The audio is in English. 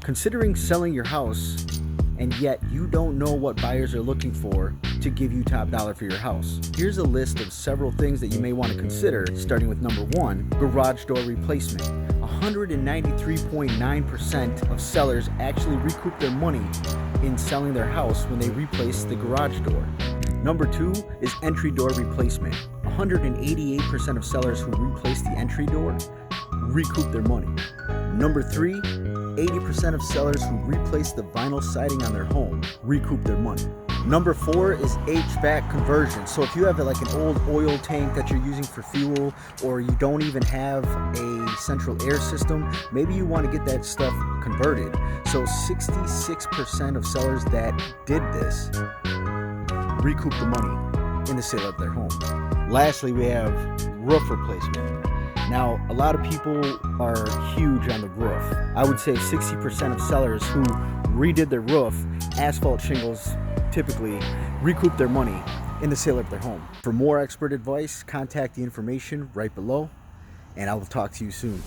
Considering selling your house and yet you don't know what buyers are looking for to give you top dollar for your house. Here's a list of several things that you may want to consider, starting with number 1, garage door replacement. 193.9% of sellers actually recoup their money in selling their house when they replace the garage door. Number 2 is entry door replacement. 188% of sellers who replace the entry door recoup their money. Number 3, 80% of sellers who replace the vinyl siding on their home recoup their money. Number 4 is HVAC conversion. So if you have like an old oil tank that you're using for fuel, or you don't even have a central air system, maybe you want to get that stuff converted. So 66% of sellers that did this recoup the money in the sale of their home. Lastly, we have roof replacement. Now, a lot of people are huge on the roof. I would say 60% of sellers who redid their roof, asphalt shingles typically, recoup their money in the sale of their home. For more expert advice, contact the information right below, and I will talk to you soon.